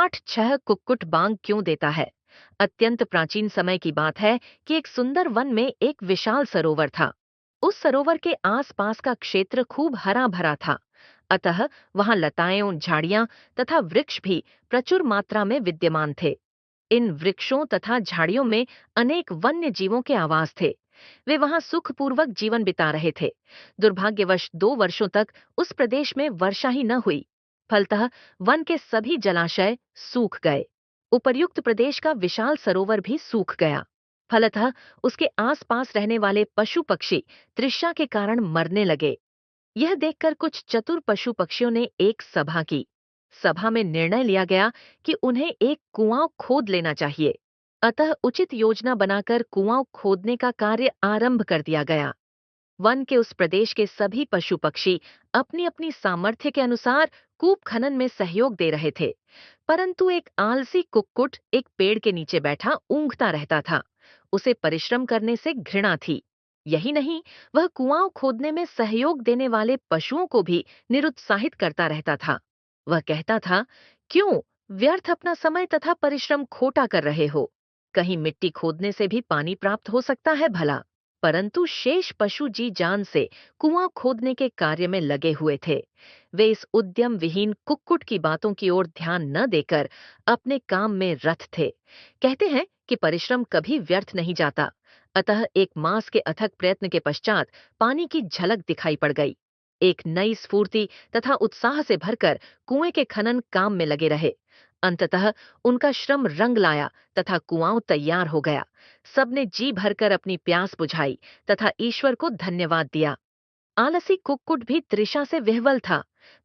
काठ छह कुक्कुट बांग क्यों देता है? अत्यंत प्राचीन समय की बात है कि एक सुंदर वन में एक विशाल सरोवर था। उस सरोवर के आसपास का क्षेत्र खूब हरा भरा था। अतः वहां लताएं, झाड़ियां तथा वृक्ष भी प्रचुर मात्रा में विद्यमान थे। इन वृक्षों तथा झाड़ियों में अनेक वन्य जीवों के आवास थे। वे वहां सुखपूर्वक जीवन बिता रहे थे। दुर्भाग्यवश 2 वर्षों तक उस प्रदेश में वर्षा ही न हुई। फलतः वन के सभी जलाशय सूख गए। उपर्युक्त प्रदेश का विशाल सरोवर भी सूख गया। फलतः उसके आसपास रहने वाले पशु पक्षी तृष्णा के कारण मरने लगे। यह देखकर कुछ चतुर पशु पक्षियों ने एक सभा की। सभा में निर्णय लिया गया कि उन्हें एक कुआं खोद लेना चाहिए। अतः उचित योजना बनाकर कुआं खोदने का कार्य आरंभ कर दिया गया। वन के उस प्रदेश के सभी पशु पक्षी अपनी अपनी सामर्थ्य के अनुसार कूप खनन में सहयोग दे रहे थे। परंतु एक आलसी कुक्कुट एक पेड़ के नीचे बैठा ऊँघता रहता था। उसे परिश्रम करने से घृणा थी। यही नहीं, वह कुआं खोदने में सहयोग देने वाले पशुओं को भी निरुत्साहित करता रहता था। वह कहता था, क्यों व्यर्थ अपना समय तथा परिश्रम खोटा कर रहे हो? कहीं मिट्टी खोदने से भी पानी प्राप्त हो सकता है भला। परंतु शेष पशु जी जान से कुआं खोदने के कार्य में लगे हुए थे। वे इस उद्यम विहीन कुक्कुट की बातों की ओर ध्यान न देकर अपने काम में रत थे। कहते हैं कि परिश्रम कभी व्यर्थ नहीं जाता। अतः 1 मास के अथक प्रयत्न के पश्चात पानी की झलक दिखाई पड़ गई। एक नई स्फूर्ति तथा उत्साह से भरकर कुएं के खनन काम में लगे रहे। अंततः उनका श्रम रंग लाया तथा कुआं तैयार हो गया। सबने जी भरकर अपनी प्यास बुझाई तथा ईश्वर को धन्यवाद दिया। आलसी कुक्कुट भी तृषा से विह्वल था।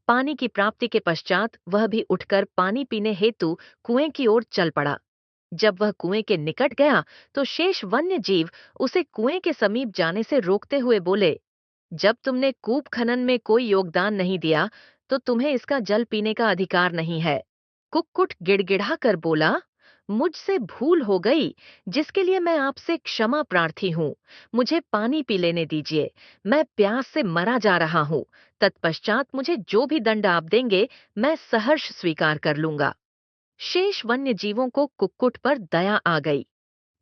पानी की प्राप्ति के पश्चात वह भी उठकर पानी पीने हेतु कुएं की ओर चल पड़ा। जब वह कुएं के निकट गया तो शेष वन्य जीव उसे कुएं के समीप जाने से रोकते हुए बोले, जब तुमने कूप खनन में कोई योगदान नहीं दिया तो तुम्हें इसका जल पीने का अधिकार नहीं है। कुक्कुट गिड़गिड़ा कर बोला, मुझसे भूल हो गई, जिसके लिए मैं आपसे क्षमा प्रार्थी हूँ। मुझे पानी पी लेने दीजिए। मैं प्यास से मरा जा रहा हूँ। तत्पश्चात मुझे जो भी दंड आप देंगे, मैं सहर्ष स्वीकार कर लूंगा। शेष वन्य जीवों को कुक्कुट पर दया आ गई।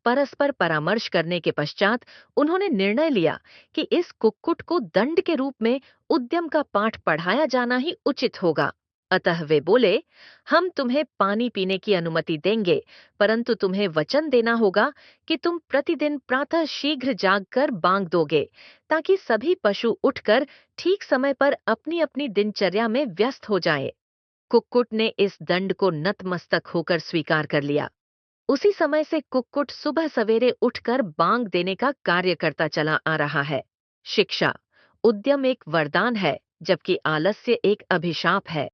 परस्पर परामर्श करने के पश्चात उन्होंने निर्णय लिया कि इस कुक्कुट को दंड के रूप में उद्यम का पाठ पढ़ाया जाना ही उचित होगा। अतः वे बोले, हम तुम्हें पानी पीने की अनुमति देंगे, परंतु तुम्हें वचन देना होगा कि तुम प्रतिदिन प्रातः शीघ्र जागकर बांग दोगे, ताकि सभी पशु उठकर ठीक समय पर अपनी अपनी दिनचर्या में व्यस्त हो जाएं। कुक्कुट ने इस दंड को नतमस्तक होकर स्वीकार कर लिया। उसी समय से कुक्कुट सुबह सवेरे उठकर बांग देने का कार्य करता चला आ रहा है। शिक्षा, उद्यम एक वरदान है, जबकि आलस्य एक अभिशाप है।